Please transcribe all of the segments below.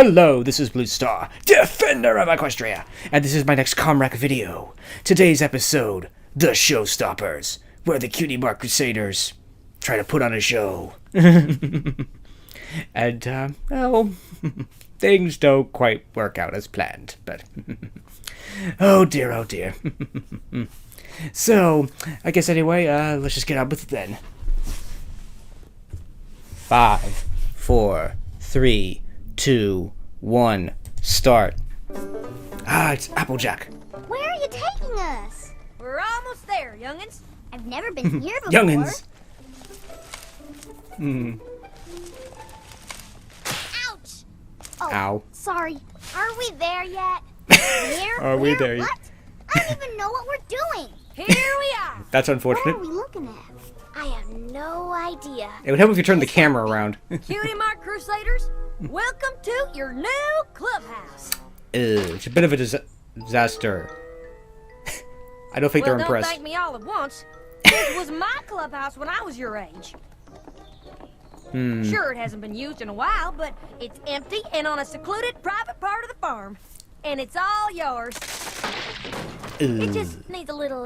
Hello, this is Blue Star, Defender of Equestria, and this is my next Comrack video. Today's episode, The Showstoppers, where the Cutie Mark Crusaders try to put on a show. And, well, things don't quite work out as planned, but oh dear, oh dear. So, I guess anyway, let's just get on with it then. 5, 4, 3, 2, 1, start. It's Applejack. Where are you taking us? We're almost there, youngins. I've never been here before. Youngins. Ouch! Oh, Ow. sorry. Are we there yet? Where? Are we Where? there yet? What? I don't even know what we're doing. Here we are. That's What unfortunate. are we looking at? I have no idea. It would help if you turned the camera around. Cutie Mark Crusaders, welcome to your new clubhouse. It's a bit of a disaster. I don't think Well, they're don't impressed. thank me all at once. This was my clubhouse when I was your age. Sure, it hasn't been used in a while, but it's empty and on a secluded private part of the farm. And it's all yours. It just needs a little,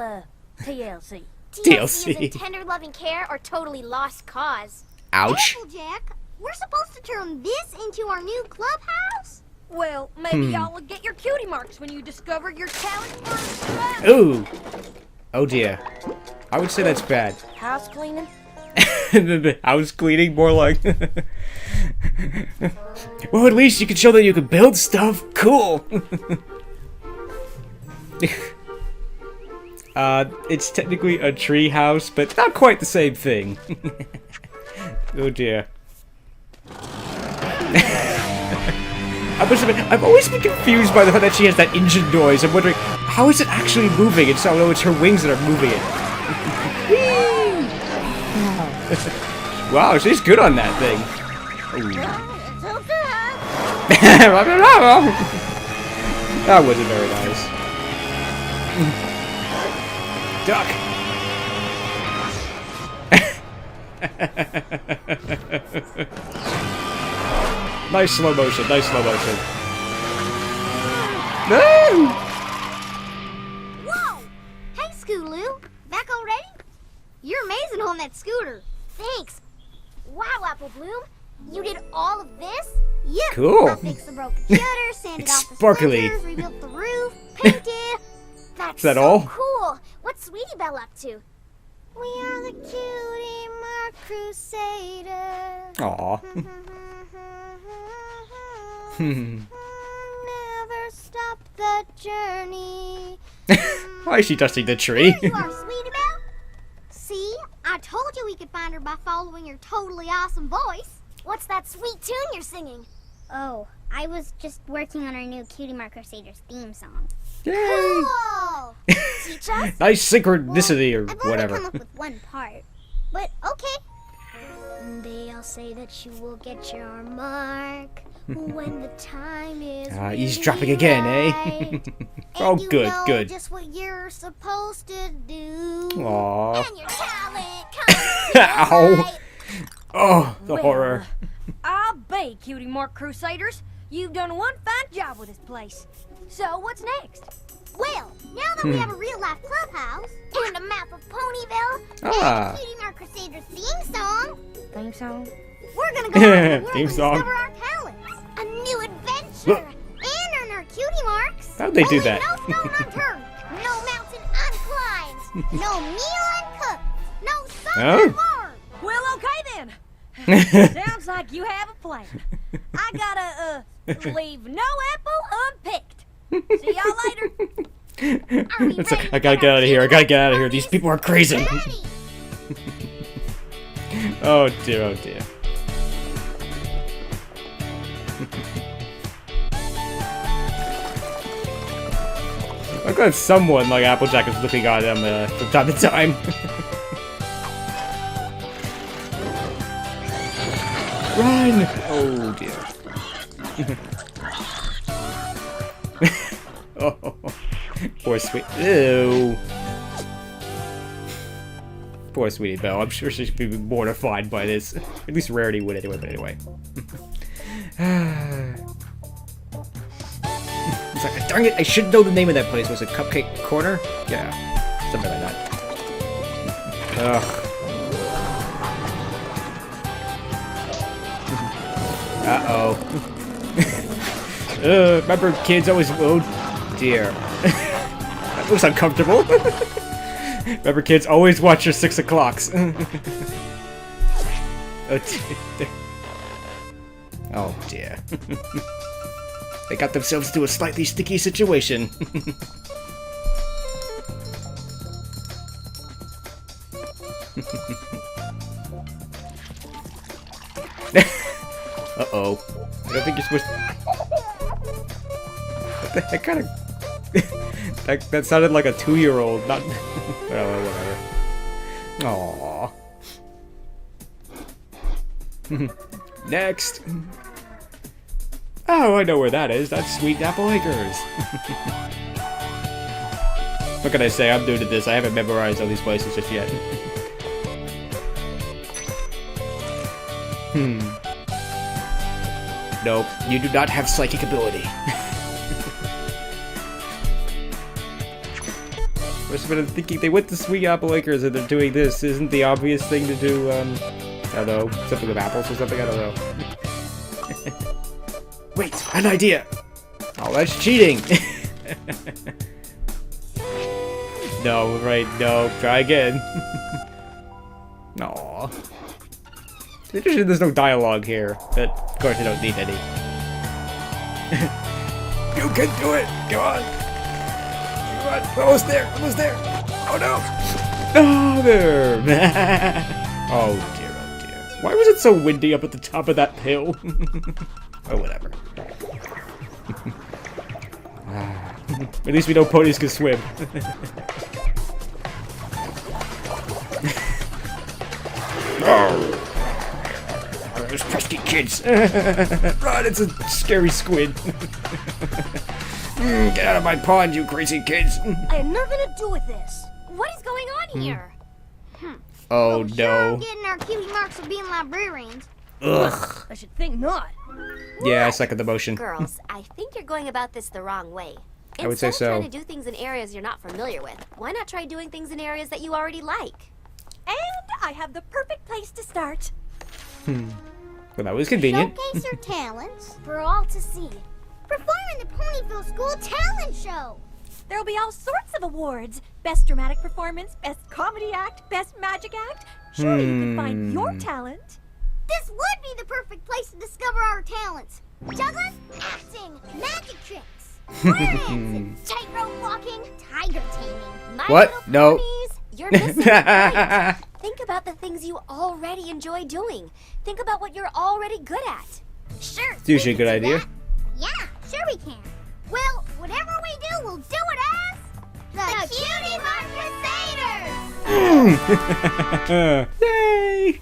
TLC. TLC. Is in tender loving care or totally lost cause. Ouch. Applejack, we're supposed to turn this into our new clubhouse? Well, maybe y'all will get your cutie marks when you discover your talent for strap. Ooh. Oh dear. I would say that's bad. House cleaning? House cleaning, more like. Well, at least you can show that you can build stuff. Cool. It's technically a tree house, but not quite the same thing. Oh dear. I've always been confused by the fact that she has that engine noise. I'm wondering, how is it actually moving? It's no, it's her wings that are moving it. Wow, she's good on that thing. That wasn't very nice. Duck. Nice slow motion, nice slow motion. No! Whoa! Hey, Scootaloo. Back already? You're amazing on that scooter. Thanks. Wow, Apple Bloom. You did all of this? Yep. Cool. I fixed the broken shutter, sanded off the Sparkly. splinters, rebuilt the roof, painted. That's Is that so all? cool. What's Sweetie Belle up to? We are the Cutie Mark Crusaders. Aw. Never stop the journey. Why is she dusting the tree? There you are, Sweetie Belle. See, I told you we could find her by following your totally awesome voice. What's that sweet tune you're singing? Oh, I was just working on our new Cutie Mark Crusaders theme song. Yay! Cool. Teach us. Nice synchronicity or I've only whatever. come up with one part, but okay. They all say that you will get your mark when the time is Eavesdropping really again, eh? right. Oh, And you good, know good. just what you're supposed to do. Aw. And your talent comes to Ow. light. Oh, the Well, horror. I'll be, Cutie Mark Crusaders. You've done one fine job with this place. So, what's next? Well, now that we have a real-life clubhouse and a map of Ponyville Ah. and Cutie Mark Crusaders theme song, Theme song? we're gonna go out in the world Theme and song. discover our talents. A new adventure and earn our cutie marks. How'd they do Only that? No stone unturned, no mountain unclimbed, no meal uncooked, no sun Oh. unwarmed. Well, okay then. Sounds like you have a plan. I gotta, leave no apple unpicked. See y'all later. Are we It's ready like, I to gotta get get our out of here. I gotta cutie get out of here. mark These ponies? people are crazy. Ready. Oh dear, oh dear. I'm glad someone like Applejack is looking at them from time to time. Run! Oh dear. Oh, poor sweet. Ew. Poor Sweetie Belle. I'm sure she'd be mortified by this. At least Rarity would anyway, but anyway. Darn it, I should know the name of that place. Was it Cupcake Corner? Yeah, something like that. Ugh. Uh-oh. Remember kids always... Oh, dear. That looks uncomfortable. Remember kids always watch your 6 o'clocks. Oh, dear. They got themselves into a slightly sticky situation. Uh-oh. I don't think you're supposed to... What the heck kind of... that sounded like a 2-year-old, not... Oh, whatever. Aww. Next. Oh, I know where that is. That's Sweet Apple Acres. What can I say? I'm new to this. I haven't memorized all these places just yet. Nope, you do not have psychic ability. Must have been thinking they went to Sweet Apple Acres and they're doing this. Isn't the obvious thing to do, I don't know, something with apples or something? I don't know. Wait, an idea! Oh, that's cheating! No, right, no, try again. Aww. There's no dialogue here, but of course I don't need any. You can do it! Come on! Come on! Almost there! Almost there! Oh no! Oh, there! Oh dear, oh dear. Why was it so windy up at the top of that hill? Oh, whatever. At least we know ponies can swim. Oh. Those pesky kids. Run, it's a scary squid. Get out of my pond, you crazy kids. I had nothing to do with this. What is going on here? Oh Sure, no. getting our cutie marks for being librarians. Ugh. I should think not. Yeah, I second the motion. Girls, I think you're going about this the wrong way. I would say Instead of so. trying to do things in areas you're not familiar with, why not try doing things in areas that you already like? And I have the perfect place to start. Well, that was convenient. Showcase your talents for all to see. Perform in the Ponyville School Talent Show. There'll be all sorts of awards. Best dramatic performance, best comedy act, best magic act. Surely you can find your talent. This would be the perfect place to discover our talents. Juggling, acting, magic tricks, square dancing, tightrope walking, tiger taming. My What? Little No. Ponies, you're missing the point. Think about the things you already enjoy doing. Think about what you're already good at. Sure. It's usually a good we can do idea. that. Yeah, sure we can. Well, whatever we do, we'll do it as the Cutie Mark Crusaders. Yay!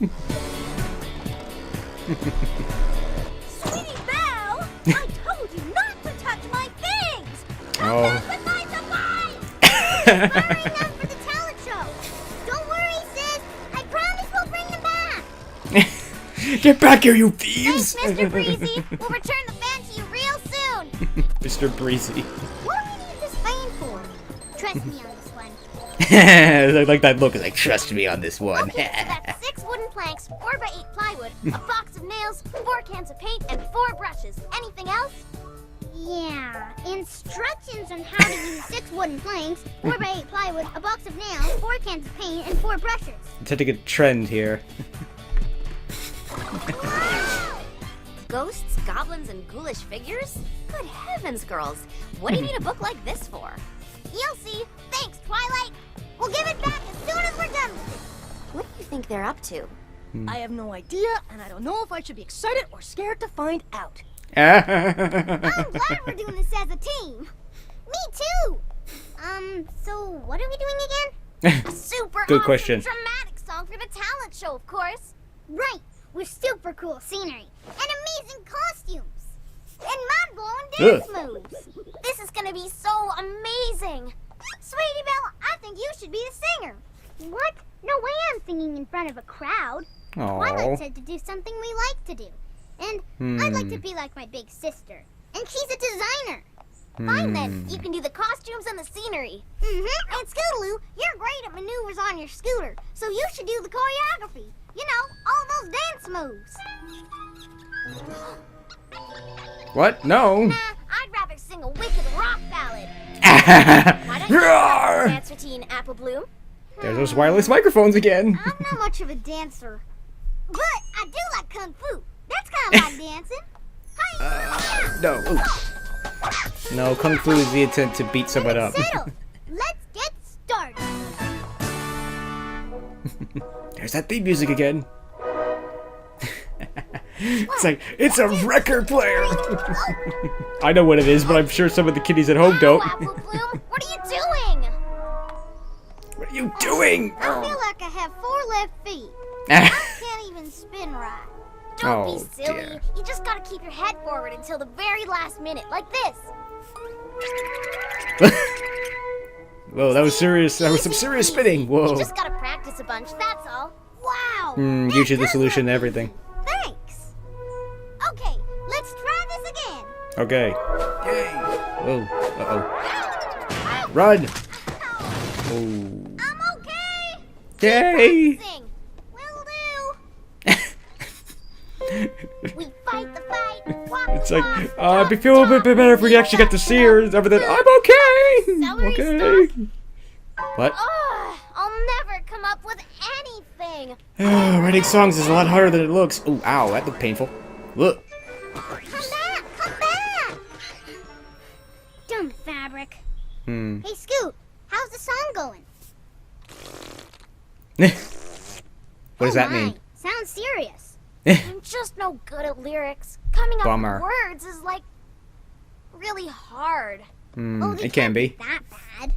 Sweetie Belle, I told you not to touch my things. Oh. With my supplies. Hurry up for the talent show. Don't worry, sis. I promise we'll bring them back. Get back here, you Thanks, thieves! Mr. Breezy. We'll return the fan to you real soon. Mr. Breezy. What do we need this fan for? Trust me on this one. I like that look. Like, trust me on this one. Okay, so that's 6 wooden planks, 4x8 plywood, a box of nails, 4 cans of paint, and 4 brushes. Anything else? Yeah, instructions on how to use 6 wooden planks, 4x8 plywood, a box of nails, 4 cans of paint, and 4 brushes. I'm taking a trend here. Ghosts, goblins, and ghoulish figures? Good heavens, girls. What do you need a book like this for? You'll see. Thanks, Twilight. We'll give it back as soon as we're done with it. What do you think they're up to? I have no idea, and I don't know if I should be excited or scared to find out. I'm glad we're doing this as a team. Me too. So what are we doing again? A super Good awesome question. dramatic song for the talent show, of course. Right, with super cool scenery and amazing costumes and mind-blowing dance moves. This is gonna be so amazing. Sweetie Belle, I think you should be the singer. What? No way I'm singing in front of a crowd. Twilight Aww. said to do something we like to do. And I'd like to be like my big sister. And she's a designer. Fine then, you can do the costumes and the scenery. And Scootaloo, you're great at maneuvers on your scooter, so you should do the choreography. You know, all those dance moves. What? No. Nah, I'd rather sing a wicked rock ballad. Why don't you Roar! dance routine, Apple Bloom? There's those wireless microphones again. I'm not much of a dancer, but I do like kung fu. That's kind of like dancing. No. Ooh. No, Kung Fu is the intent to beat someone up. Settle. Let's get started. There's that theme music again. It's like, it's a record player. I know what it is, but I'm sure some of the kiddies at home don't. Apple Bloom, what are you doing? What are you doing? I feel like I have 4 left feet. I can't even spin right. Don't Oh, be silly. dear. You just gotta keep your head forward until the very last minute, like this. Whoa, that was serious. That was some Easy serious peasy. spinning. Whoa. You just gotta practice a bunch, that's all. Wow. Usually the solution to everything. Thanks. Okay, let's try this again. Okay. Yay. Whoa. Uh-oh. Run. Oh. I'm okay. Yay. Sing. Will do. We fight the fight. Walk It's the like, walk, it'd feel a bit better if we actually got to see her. Other than, I'm okay. Celery Okay. What? Ugh, I'll never come up with anything. Writing songs is a lot harder than it looks. Ooh, ow, that looked painful. Look. Come back, come back. Dumb fabric. Hmm. Hey, Scoot, how's the song going? What does that Oh my, mean? Sounds serious. I'm just no good at lyrics. Coming up Bummer. with words is like really hard. They It can be. That bad.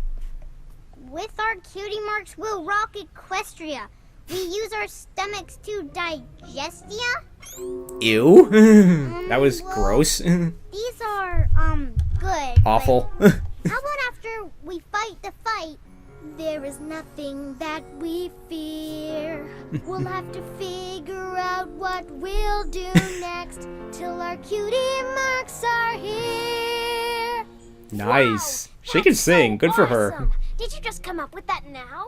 With our cutie marks, we'll rock Equestria. We use our stomachs to digestia. Ew. That was well, gross. These are good. Awful. but How about after we fight the fight? There is nothing that we fear. We'll have to figure out what we'll do next till our cutie marks are here. Nice. Wow, She can that's sing. so Good for her. awesome. Did you just come up with that now?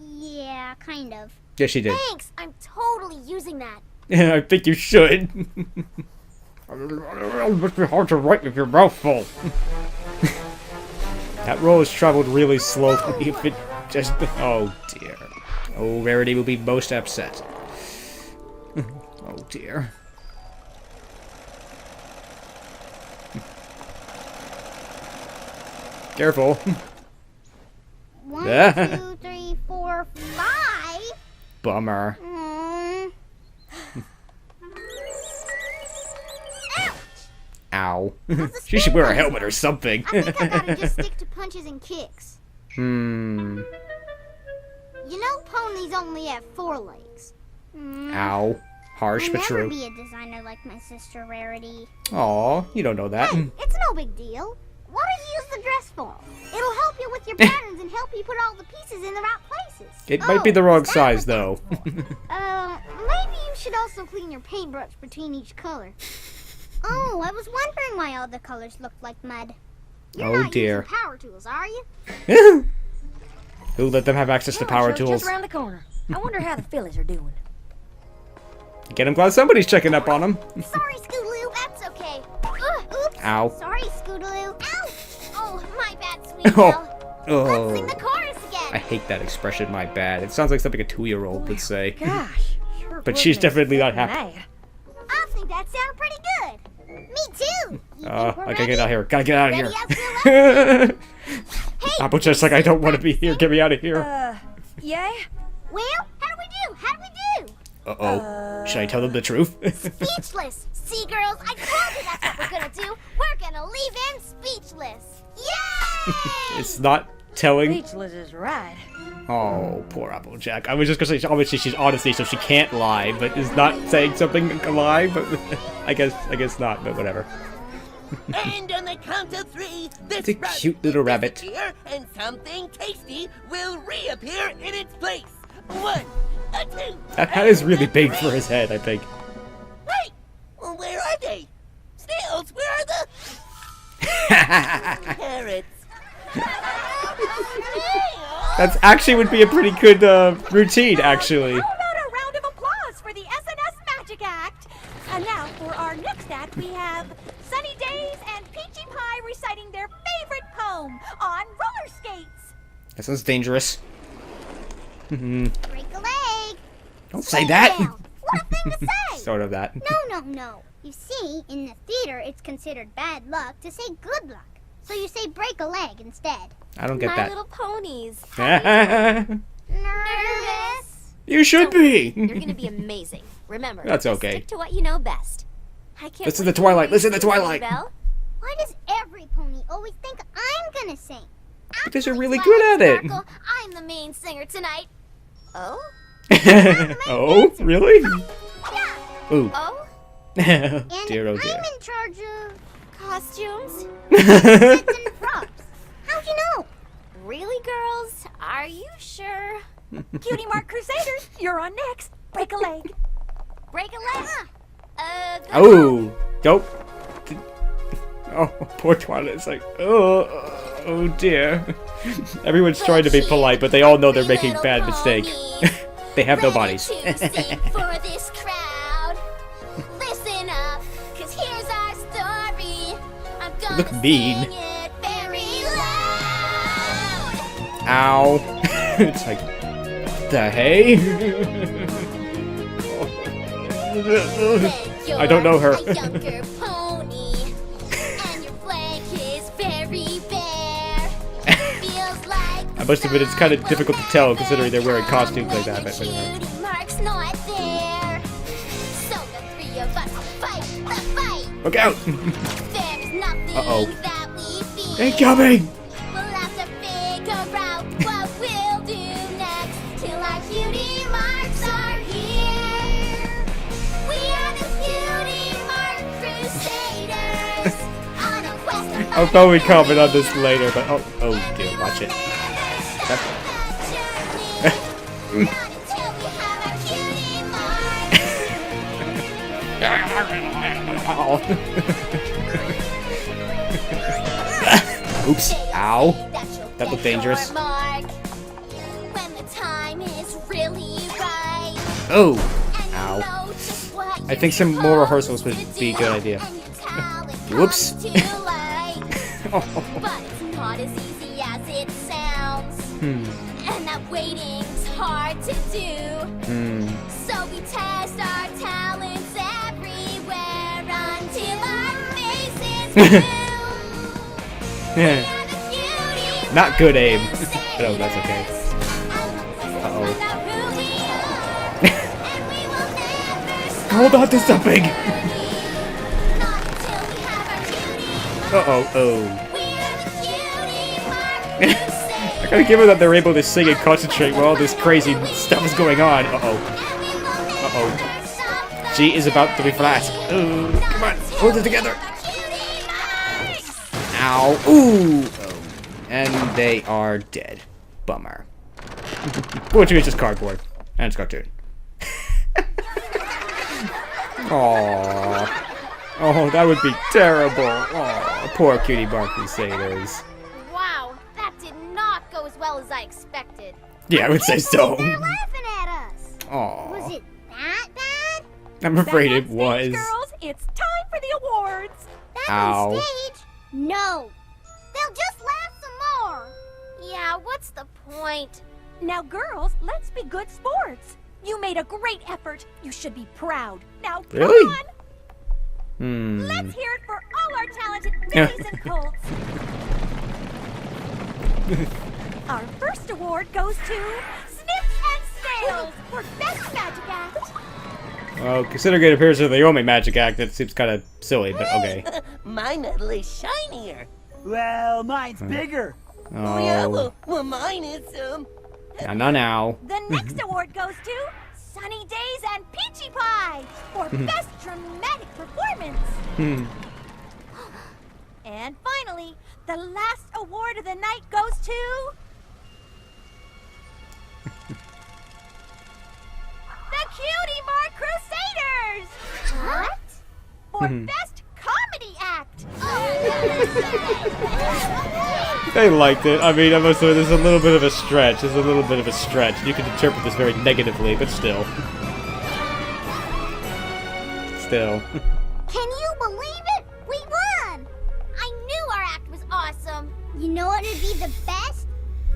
Yeah, kind of. Yeah, she did. Thanks, I'm totally using that. I think you should. It must be hard to write with your mouth full. That roll has traveled really slowly. If it just... Oh, dear. Oh, Rarity will be most upset. Oh, dear. Careful. 1, Yeah. 2, 3, 4, 5. Bummer. Ow. She should wear a helmet or something. I think I gotta just stick to punches and kicks. Hmm. You know ponies only have 4 legs. Ow. Harsh, I'll but never true. be a designer like my sister Rarity. Aw, you don't know that. Hey, it's no big deal. What do you use the dress for? It'll help you with your patterns and help you put all the pieces in the right places. It might be the wrong is that size, what though. Maybe you should also clean your paintbrush between each color. Oh, I was wondering why all the colors looked like mud. You're Oh, not dear. using power tools, are you? Who let them have access to power tools? Just around the corner. I wonder how the fillies are doing. Again, I'm glad somebody's checking up on them. Sorry, Scootaloo, that's okay. Oops. Ow. Sorry, Scootaloo. Ow! Oh, my bad, sweet Let's sing the Oh. chorus I again. hate that expression, my bad. It sounds like something a 2-year-old would say. Gosh. Sure But put she's me definitely not expecting happy. that. I think that sounded pretty good. Me too. You think we're I gotta ready? get out of here. Gotta get out of Ready here. as Hey, Apple just like, I don't want to be here. Get me out of here. Yeah? well, how do we do? How do we do? Uh-oh. Should I tell them the truth? Speechless. See, girls, I told you that's what we're gonna do. We're gonna leave him speechless. Yay! It's not telling. Speechless is right. Oh, poor Applejack. I was just gonna say, obviously she's honesty, so she can't lie, but is not saying something a lie, but I guess not, but whatever. And on the count of 3, this It's a cute little rabbit. disappear, and something tasty will reappear in its place. 1, 2. That hat is really big for his head, I think. Hey, well, where are they? Snails, where are the? Carrots. That's actually would be a pretty good routine, actually. How about a round of applause for the SNS Magic Act? And now for our next act, we have Sunny Days and Peachy Pie reciting their favorite poem on roller skates. That sounds dangerous. Break a leg. Don't say that. Well, what a thing to say. Sort of that. No. You see, in the theater, it's considered bad luck to say good luck. So you say break a leg instead. I don't get My that. Little Ponies. Nervous? You should be. You're gonna be amazing. Remember, That's just okay. stick to what you know best. I can't Listen wait to Twilight, hear listen you to sing, Twilight. Belle. Why does every pony always think I'm gonna sing? Because you're Actually, really Twilight good at it. Sparkle, I'm the main singer tonight. Oh? Oh, really? Yeah, Ooh. Oh? and Dear, oh I'm dear. in charge of Costumes? sets and props. How'd you know? Really, girls? Are you sure? Cutie Mark Crusaders, you're on next. Break a leg. Break a leg? Go Oh, dope. Oh, poor Twilight. It's like, oh dear. Everyone's trying to be polite, but they all know they're making bad mistake. They have no bodies. For this crowd. Listen up, 'cause here's our story. I'm gonna Look mean. sing it very loud. Ow. It's like, the hay? I don't know her. A younger pony, and your flank is very bare. Feels like I must admit, it's kind of difficult to tell considering they're wearing costumes like that. But whatever. Cutie Mark's not there. So the three of us fight the fight. Look out! There's nothing Uh-oh. that we fear. Incoming! We'll have to figure out what we'll do next till our cutie marks are here. We are the Cutie Mark Crusaders on a quest to I'll probably comment on this later, but oh dear, watch it. Oops! Ow! That looked dangerous. When the time is really right. Oh! And Ow. you know just what I think some you're more rehearsals would supposed to be a do, good idea. and your talent Whoops. comes to light. But it's not as easy as it sounds. And that waiting's hard to do. So we test our talents everywhere until our faces bloom. Not good aim. But oh, that's okay. Uh-oh. Hold on to something! Uh-oh, I gotta give it that they're able to sing and concentrate while all this crazy stuff is going on. She is about to be flashed. Come on, hold it together. Ow. Ooh. Oh. And they are dead. Bummer. Which is just cardboard. And it's cartoon. Aww. Oh, that would be terrible. Aw, poor Cutie Mark Crusaders. Wow, that did not go as well as I expected. Yeah, I would say so. They're laughing at us. Aw. Was it that bad? I'm afraid Back it on was. stage, girls, it's time for the awards. Back Ow. on stage? No. They'll just laugh some more. Yeah, what's the point? Now, girls, let's be good sports. You made a great effort. You should be proud. Now, come Really? on. Let's hear it for all our talented Yeah. Billies and Colts. Our first award goes to Snips and Snails for Best Magic Act. Well, considering it appears they're the only magic act, that seems kind of silly, but okay. My medal is shinier. Well, mine's bigger. Oh, yeah, Oh. well, mine is, Now. The next award goes to Sunny Days and Peachy Pie for Best Dramatic Performance. And finally, the last award of the night goes to... the Cutie Mark Crusaders! What? For Best Comedy Act! Oh, They liked it. I mean, I must say there's a little bit of a stretch. There's a little bit of a stretch. You could interpret this very negatively, but still. Still. Can you believe it? We won! I knew our act was awesome. You know what would be the best?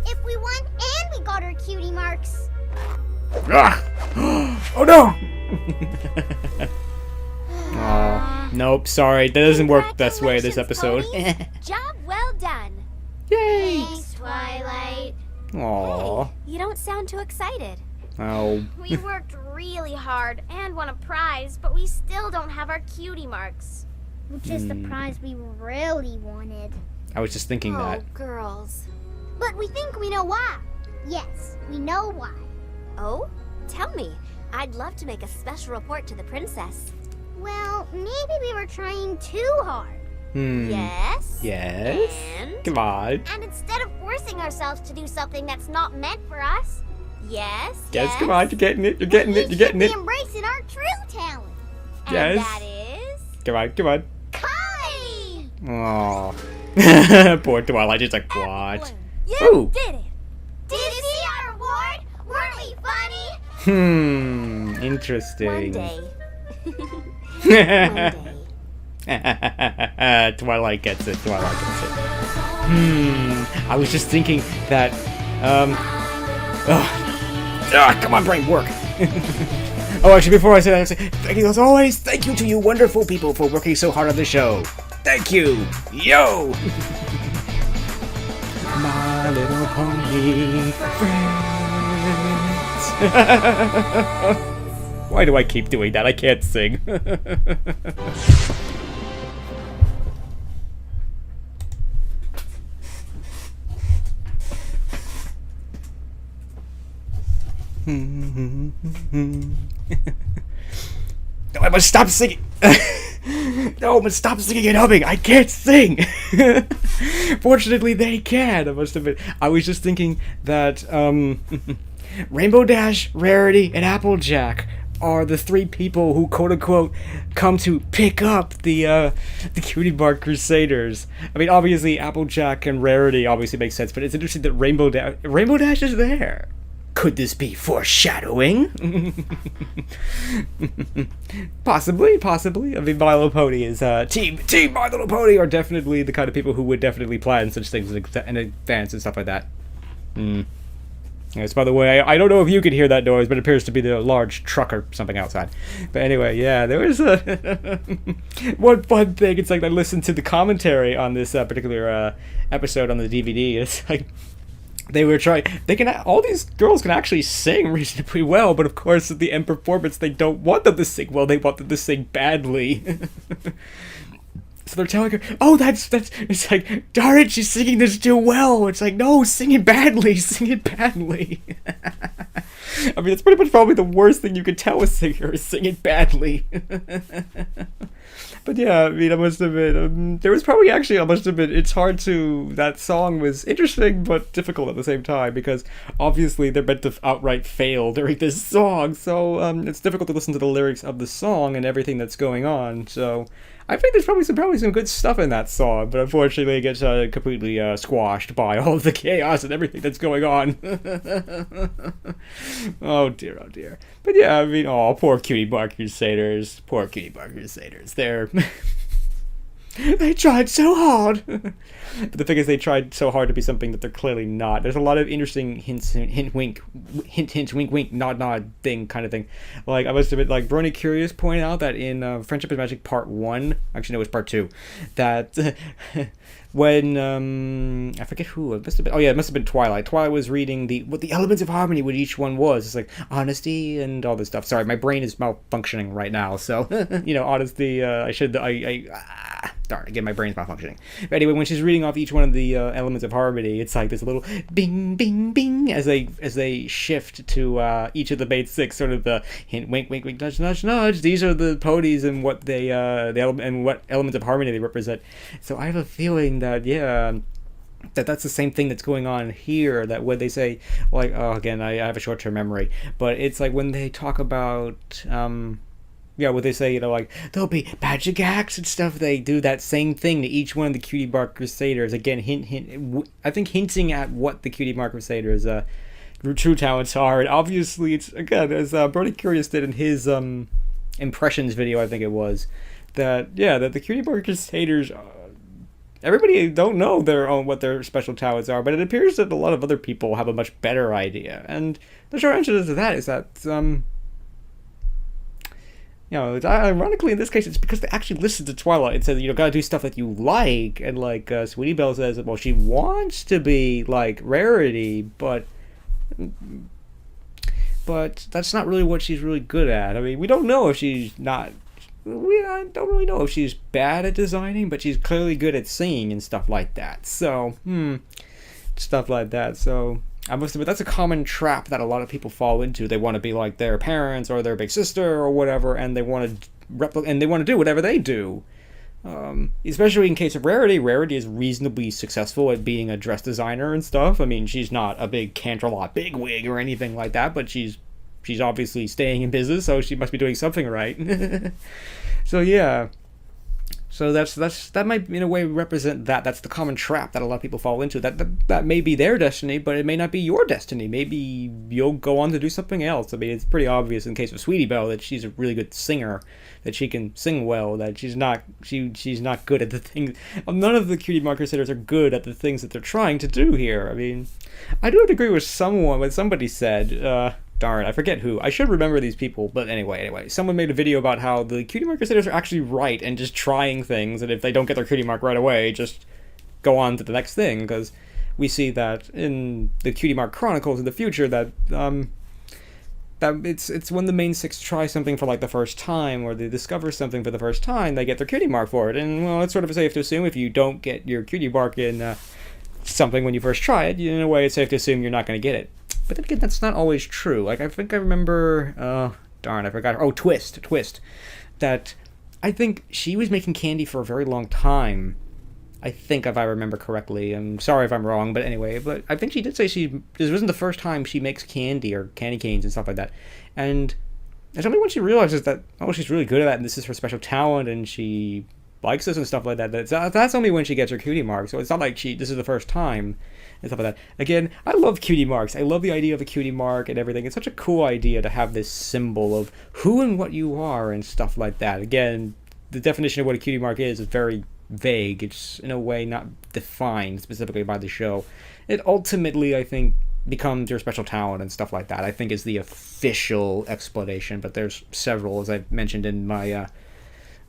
If we won and we got our cutie marks. Ah! Oh no! Oh, nope, sorry. That doesn't work this way this episode. Job well done. Yay! Thanks, Twilight. Aww. You don't sound too excited. Oh. We worked really hard and won a prize, but we still don't have our cutie marks. Which is the prize we really wanted. I was just thinking that. Oh, girls. But we think we know why. Yes, we know why. Oh? Tell me. I'd love to make a special report to the princess. Well, maybe we were trying too hard. Yes? Yes? And? Come on. And instead of forcing ourselves to do something that's not meant for us, Yes? Yes, come on. You're getting it. You're getting it. we You're getting should it. be embracing our true talent. And Yes. that is? Come on. Come on. Kai! Aww. Poor Twilight. Just like, what? You Ooh. did it! Did you see our award? Weren't we funny? Interesting. One day. Twilight gets it. Twilight gets it. I was just thinking that, come on, brain, work. Oh, actually, before I say that, I say thank you as always. Thank you to you wonderful people for working so hard on the show. Thank you. Yo. My Little Pony friends. Why do I keep doing that? I can't sing. No, I must stop singing. No, I must stop singing and humming. I can't sing. Fortunately, they can. I was just thinking that Rainbow Dash, Rarity, and Applejack are the three people who, quote unquote, come to pick up the Cutie Mark Crusaders. I mean, obviously, Applejack and Rarity obviously make sense, but it's interesting that Rainbow Dash is there. Could this be foreshadowing? Possibly. I mean, My Little Pony is team My Little Pony are definitely the kind of people who would definitely plan such things in advance and stuff like that. Yes, by the way, I don't know if you could hear that noise, but it appears to be the large truck or something outside. But anyway, yeah, there was one fun thing. It's like I listened to the commentary on this particular episode on the DVD. It's like they were trying. All these girls can actually sing reasonably well, but of course, at the end performance, they don't want them to sing well. They want them to sing badly. So they're telling her, "Oh, that's." It's like, darn it, she's singing this too well. It's like, no, sing it badly. Sing it badly. I mean, it's pretty much probably the worst thing you could tell a singer is sing it badly. But yeah, I mean, I must admit, it's hard to, that song was interesting but difficult at the same time, because obviously they're meant to outright fail during this song, so it's difficult to listen to the lyrics of the song and everything that's going on, so I think there's probably some good stuff in that song, but unfortunately it gets completely squashed by all of the chaos and everything that's going on. Oh dear. But yeah, I mean, poor Cutie Mark Crusaders. They tried so hard. But the thing is, they tried so hard to be something that they're clearly not. There's a lot of interesting hint, wink, nod, thing, kind of thing. Like, I must admit, like, Brony Curious pointed out that in Friendship is Magic Part 1, actually, no, it was Part 2, that when, I forget who, it must have been Twilight. Twilight was reading what the elements of harmony, what each one was. It's like, honesty and all this stuff. Sorry, my brain is malfunctioning right now, so, honesty, darn, again, my brain's malfunctioning. But anyway, when she's reading off each one of the elements of harmony, it's like this little bing, bing, bing as they shift to each of the main six, sort of the hint, wink, wink, wink, nudge, nudge, nudge. These are the ponies and what they and what elements of harmony they represent. So I have a feeling that that's the same thing that's going on here, that when they say, like, again, I have a short-term memory, but it's like when they talk about yeah, what they say, you know, like, there'll be magic acts and stuff. They do that same thing to each one of the Cutie Mark Crusaders. Again, I think hinting at what the Cutie Mark Crusaders' true talents are. And obviously, it's, again, as Brody Curious did in his impressions video, I think it was, that the Cutie Mark Crusaders, everybody don't know what their special talents are, but it appears that a lot of other people have a much better idea. And the short answer to that is that, you know, ironically in this case, it's because they actually listened to Twilight and said, you know, gotta do stuff that you like. And like Sweetie Belle says, well, she wants to be like Rarity, but that's not really what she's really good at. I mean, we don't know if she's not. I don't really know if she's bad at designing, but she's clearly good at singing and stuff like that. So, stuff like that. So, I must admit, that's a common trap that a lot of people fall into. They want to be like their parents or their big sister or whatever, and they want to do whatever they do. Especially in case of Rarity. Rarity is reasonably successful at being a dress designer and stuff. I mean, she's not a big Canterlot bigwig or anything like that, but she's obviously staying in business, so she must be doing something right. So yeah. So that might in a way represent that. That's the common trap that a lot of people fall into. That may be their destiny, but it may not be your destiny. Maybe you'll go on to do something else. I mean, it's pretty obvious in the case of Sweetie Belle that she's a really good singer, that she can sing well, that she's not good at the things. None of the Cutie Mark Crusaders are good at the things that they're trying to do here. I mean, I do have to agree with someone when somebody said, darn, I forget who. I should remember these people, but anyway. Someone made a video about how the Cutie Mark Crusaders are actually right and just trying things, and if they don't get their cutie mark right away, just go on to the next thing, because we see that in the Cutie Mark Chronicles in the future that it's when the main six try something for like the first time, or they discover something for the first time, they get their cutie mark for it. And well, it's sort of safe to assume if you don't get your cutie mark in something when you first try it, in a way it's safe to assume you're not going to get it. But then again, that's not always true. Like, I think I remember, I forgot. Oh, Twist. That I think she was making candy for a very long time. I think, if I remember correctly. I'm sorry if I'm wrong, but anyway. But I think she did say this wasn't the first time she makes candy or candy canes and stuff like that. And it's only when she realizes that, oh, she's really good at that and this is her special talent and she likes this and stuff like that, that's only when she gets her cutie mark. So it's not like this is the first time and stuff like that. Again, I love cutie marks. I love the idea of a cutie mark and everything. It's such a cool idea to have this symbol of who and what you are and stuff like that. Again, the definition of what a cutie mark is very vague. It's in a way not defined specifically by the show. It ultimately, I think, becomes your special talent and stuff like that, I think, is the official explanation. But there's several, as I mentioned in my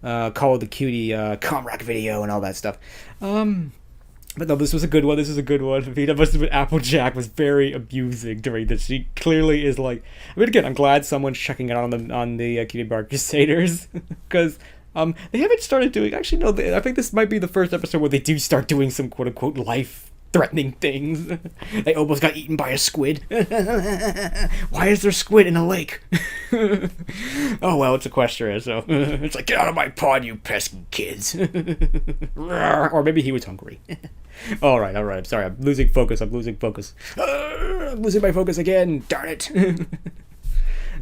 Call of the Cutie Comrack video and all that stuff. But no, this was a good one. This is a good one. I mean, must have been Applejack was very abusing during this. She clearly is like. I mean, again, I'm glad someone's checking it out on the Cutie Mark Crusaders, because they haven't started doing. Actually, no. I think this might be the first episode where they do start doing some quote unquote life-threatening things. They almost got eaten by a squid. Why is there squid in a lake? Oh well, it's Equestria, so it's like, get out of my pond, you pesky kids. Or maybe he was hungry. All right. I'm sorry. I'm losing focus. I'm losing my focus again. Darn it.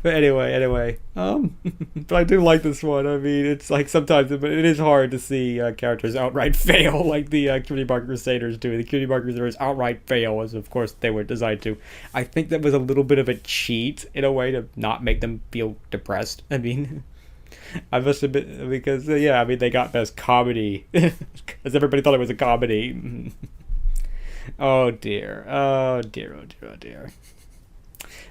But anyway. But I do like this one. I mean, it's like sometimes it is hard to see characters outright fail, like the Cutie Mark Crusaders do. The Cutie Mark Crusaders outright fail, as of course they were designed to. I think that was a little bit of a cheat in a way to not make them feel depressed. I mean, I must admit, because they got best comedy, because everybody thought it was a comedy. Oh dear.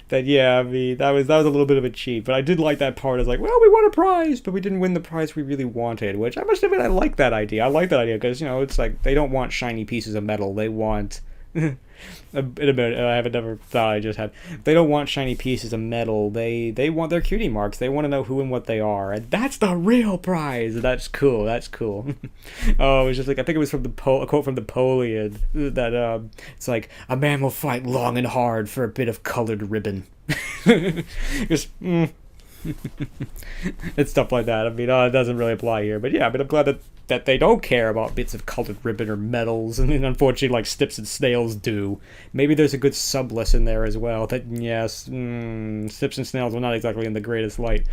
That that was a little bit of a cheat, but I did like that part. It's like, well, we won a prize, but we didn't win the prize we really wanted, which I must admit I like that idea. I like that idea because, it's like they don't want shiny pieces of metal. They want in a minute, I have another thought I just had. They don't want shiny pieces of metal. They want their cutie marks. They want to know who and what they are, and that's the real prize. That's cool. Oh, it was just like, I think it was from a quote from Napoleon that it's like, a man will fight long and hard for a bit of colored ribbon. Just it's stuff like that. I mean, it doesn't really apply here, but yeah, but I'm glad that they don't care about bits of colored ribbon or metals, and unfortunately, like Snips and Snails do. Maybe there's a good sub-lesson there as well, that yes, Snips and Snails are not exactly in the greatest light.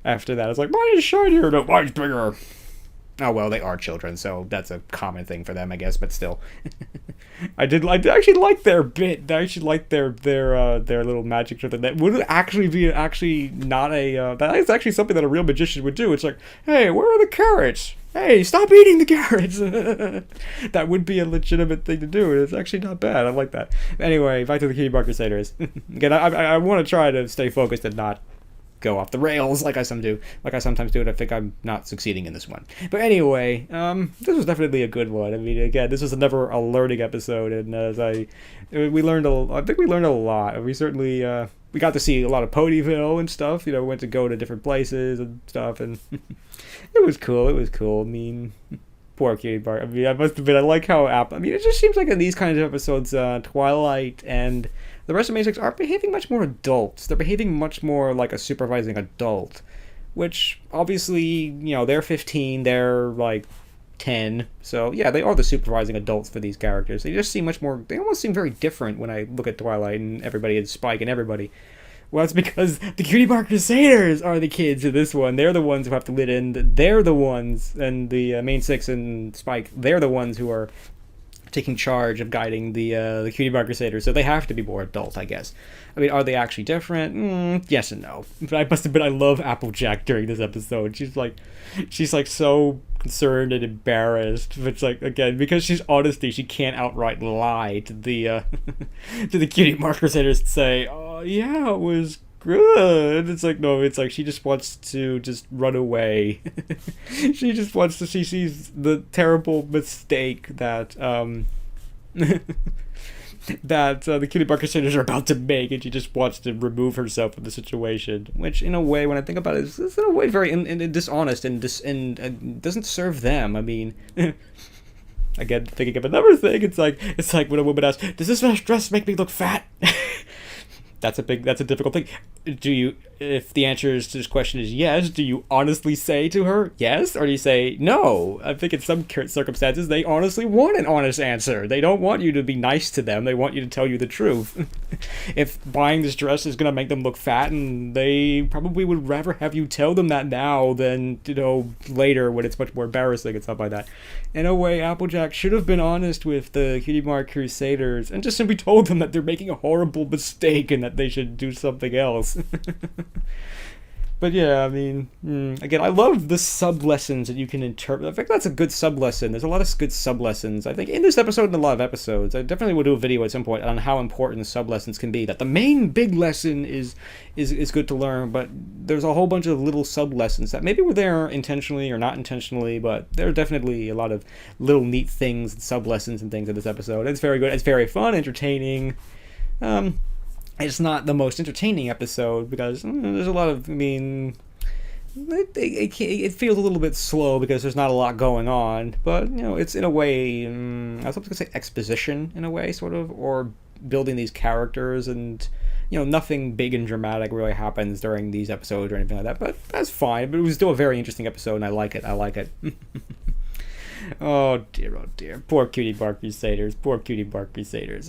after that. It's like, mine is shinier. No, mine's bigger. Oh, well, they are children, so that's a common thing for them, I guess, but still. I actually like their bit. I actually like their little magic trick. That would actually be not a, that is actually something that a real magician would do. It's like, hey, where are the carrots? Hey, stop eating the carrots. That would be a legitimate thing to do. It's actually not bad. I like that. Anyway, back to the Cutie Mark Crusaders. Again, I want to try to stay focused and not go off the rails like I sometimes do, and I think I'm not succeeding in this one. But anyway, this was definitely a good one. I mean, again, this was never a learning episode, and I think we learned a lot. We certainly we got to see a lot of Ponyville and stuff. You know, we went to go to different places and stuff, and it was cool. I mean, poor Cutie Mark. I mean, I must admit, I like how I mean, it just seems like in these kinds of episodes, Twilight and the rest of Matrix are behaving much more adults. They're behaving much more like a supervising adult, which obviously, you know, they're 15, they're like 10, so yeah, they are the supervising adults for these characters. They just seem much more, they almost seem very different when I look at Twilight and everybody and Spike and everybody. Well, it's because the Cutie Mark Crusaders are the kids in this one. They're the ones who have to live in. They're the ones, and the main six and Spike, they're the ones who are taking charge of guiding the Cutie Mark Crusaders, so they have to be more adult, I guess. I mean, are they actually different? Yes and no. But I must admit, I love Applejack during this episode. She's like so concerned and embarrassed. But it's like, again, because she's honesty, she can't outright lie to the to the Cutie Mark Crusaders and say, "Oh yeah, it was good." It's like, no, it's like she just wants to just run away. She just wants to, she sees the terrible mistake that that the Cutie Mark Crusaders are about to make, and she just wants to remove herself from the situation, which in a way, when I think about it, is in a way very dishonest and doesn't serve them. I mean, again, thinking of another thing, it's like when a woman asks, "Does this dress make me look fat?" That's a difficult thing. If the answer to this question is yes, do you honestly say to her yes, or do you say no? I think in some circumstances they honestly want an honest answer. They don't want you to be nice to them. They want you to tell you the truth. If buying this dress is gonna make them look fat, and they probably would rather have you tell them that now than, you know, later when it's much more embarrassing and stuff like that. In a way, Applejack should have been honest with the Cutie Mark Crusaders and just simply told them that they're making a horrible mistake and that they should do something else. But yeah, I mean, again, I love the sub-lessons that you can interpret. I think that's a good sub-lesson. There's a lot of good sub-lessons, I think, in this episode and a lot of episodes. I definitely will do a video at some point on how important the sub-lessons can be. That the main big lesson is good to learn, but there's a whole bunch of little sub-lessons that maybe were there intentionally or not intentionally, but there are definitely a lot of little neat things, sub-lessons and things in this episode. It's very good. It's very fun, entertaining. It's not the most entertaining episode because there's a lot of, I mean, it feels a little bit slow because there's not a lot going on. But, you know, it's in a way, I was going to say exposition in a way, sort of, or building these characters, and, you know, nothing big and dramatic really happens during these episodes or anything like that. But that's fine. But it was still a very interesting episode, and I like it. Oh dear. Poor Cutie Mark Crusaders.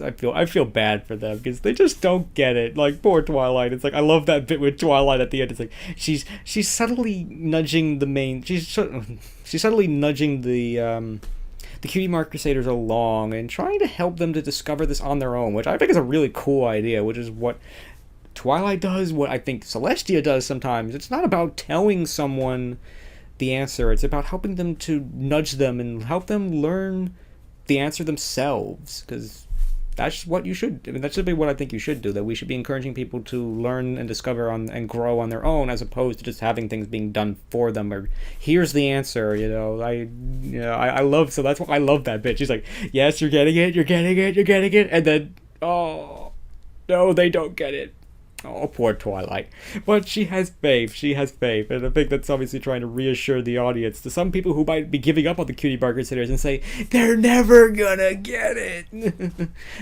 I feel bad for them because they just don't get it. Like, poor Twilight. It's like, I love that bit with Twilight at the end. It's like she's subtly nudging she's subtly nudging the Cutie Mark Crusaders along and trying to help them to discover this on their own, which I think is a really cool idea, which is what Twilight does, what I think Celestia does sometimes. It's not about telling someone the answer, it's about helping them to nudge them and help them learn the answer themselves, because that's what you should, I mean, that should be what I think you should do, that we should be encouraging people to learn and discover and grow on their own, as opposed to just having things being done for them, or here's the answer, you know. I love, so that's why I love that bit. She's like, yes, you're getting it, and then, oh no, they don't get it. Oh, poor Twilight. But she has faith, and I think that's obviously trying to reassure the audience to some people who might be giving up on the Cutie Mark Crusaders and say, they're never gonna get it.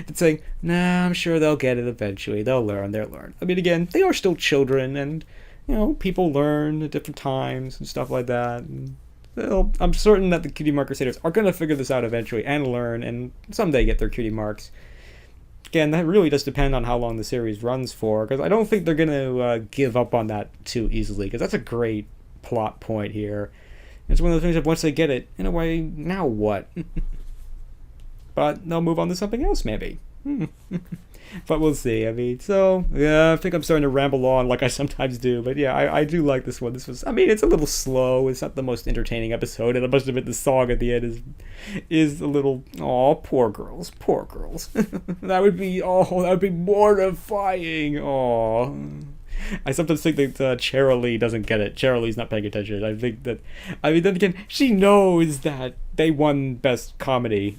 It's saying, nah, I'm sure they'll get it eventually. They'll learn. I mean, again, they are still children, and, you know, people learn at different times and stuff like that. And, well, I'm certain that the Cutie Mark Crusaders are gonna figure this out eventually and learn, and someday get their cutie marks. again, that really does depend on how long the series runs for, because I don't think they're going to give up on that too easily, because that's a great plot point here. It's one of the things that once they get it, in a way, now what? But they'll move on to something else, maybe. But we'll see. I mean, so, yeah, I think I'm starting to ramble on like I sometimes do. But yeah, I do like this one. This was, I mean, it's a little slow. It's not the most entertaining episode. And I must admit, the song at the end is a little, aw, poor girls. Poor girls. That would be mortifying. Aw. I sometimes think that Cheryl Lee doesn't get it. Cheryl Lee's not paying attention. I think that, I mean, then again, she knows that they won Best Comedy.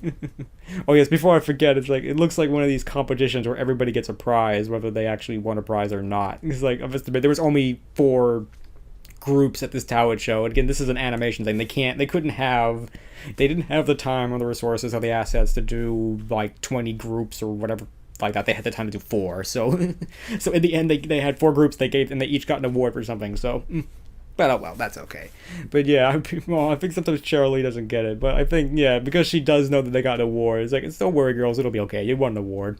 Oh yes, before I forget, it's like, it looks like one of these competitions where everybody gets a prize, whether they actually won a prize or not. It's like, I must admit, there was only 4 groups at this talent show. And again, this is an animation thing. They didn't have the time or the resources or the assets to do like 20 groups or whatever like that. They had the time to do 4, so in the end they had 4 groups they each got an award for something, so but oh well, that's okay. But yeah, I think sometimes Cheryl Lee doesn't get it, but I think, yeah, because she does know that they got an award, it's like, don't worry girls, it'll be okay, you won an award.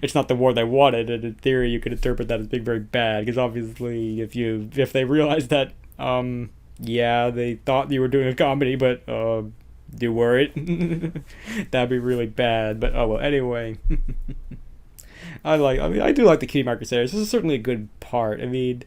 It's not the award they wanted, and in theory you could interpret that as being very bad, because obviously if they realize that yeah, they thought you were doing a comedy, but you weren't, that'd be really bad. But oh well, anyway. I do like the Cutie Mark Crusaders. This is certainly a good part. I mean,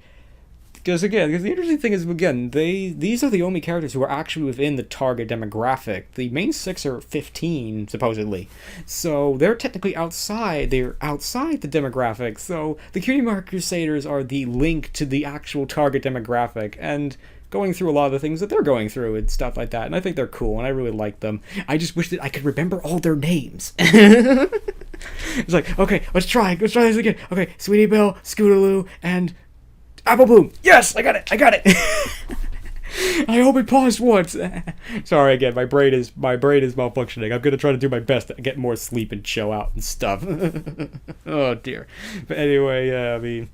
because the interesting thing is, again, these are the only characters who are actually within the target demographic. The main 6 are 15 supposedly, so they're technically outside. They're outside the demographic. So the Cutie Mark Crusaders are the link to the actual target demographic, and going through a lot of the things that they're going through and stuff like that. And I think they're cool, and I really like them. I just wish that I could remember all their names. It's like, okay, let's try this again. Okay, Sweetie Belle, Scootaloo, and Apple Bloom. Yes, I got it. I hope it paused once. Sorry again, my brain is malfunctioning. I'm gonna try to do my best to get more sleep and chill out and stuff. Oh dear. But anyway, I mean,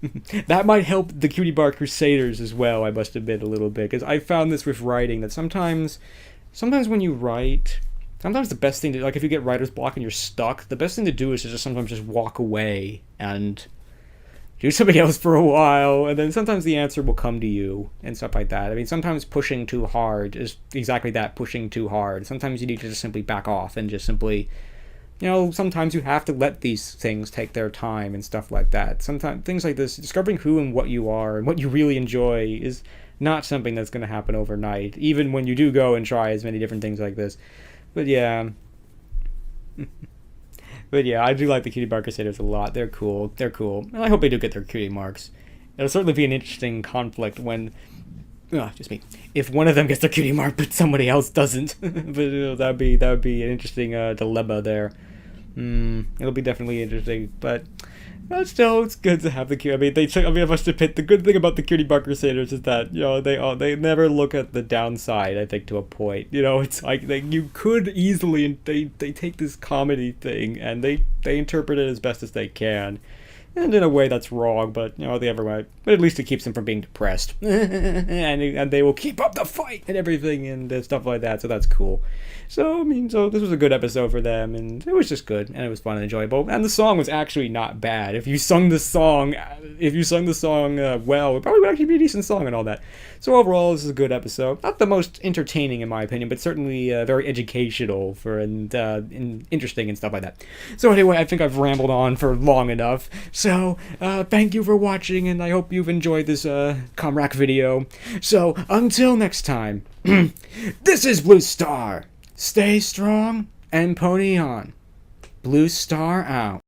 that might help the Cutie Mark Crusaders as well, I must admit, a little bit, because I found this with writing, that sometimes when you write, sometimes the best thing to, like, if you get writer's block and you're stuck, the best thing to do is to sometimes just walk away and do something else for a while, and then sometimes the answer will come to you and stuff like that. I mean, sometimes pushing too hard is exactly that, pushing too hard. Sometimes you need to just simply back off and just simply, sometimes you have to let these things take their time and stuff like that. Sometimes things like this, discovering who and what you are and what you really enjoy is not something that's going to happen overnight, even when you do go and try as many different things like this. But yeah. But yeah, I do like the Cutie Mark Crusaders a lot. They're cool. And I hope they do get their cutie marks. It'll certainly be an interesting conflict when, just me, if one of them gets their cutie mark but somebody else doesn't. But that would be an interesting dilemma there. It'll be definitely interesting. But still, it's good to have the cutie. I must admit, the good thing about the Cutie Mark Crusaders is that they never look at the downside. I think, to a point. It's like you could easily, they take this comedy thing and they interpret it as best as they can, and in a way that's wrong. But they ever might. But at least it keeps them from being depressed, and they will keep up the fight and everything and stuff like that. So that's cool. So this was a good episode for them, and it was just good, and it was fun and enjoyable, and the song was actually not bad. If you sung the song well, it probably would actually be a decent song and all that. So overall, this is a good episode. Not the most entertaining in my opinion, but certainly very educational and interesting and stuff like that. So anyway, I think I've rambled on for long enough. So thank you for watching, and I hope you've enjoyed this Comrack video. So until next time, this is Blue Star. Stay strong and pony on. Blue Star out.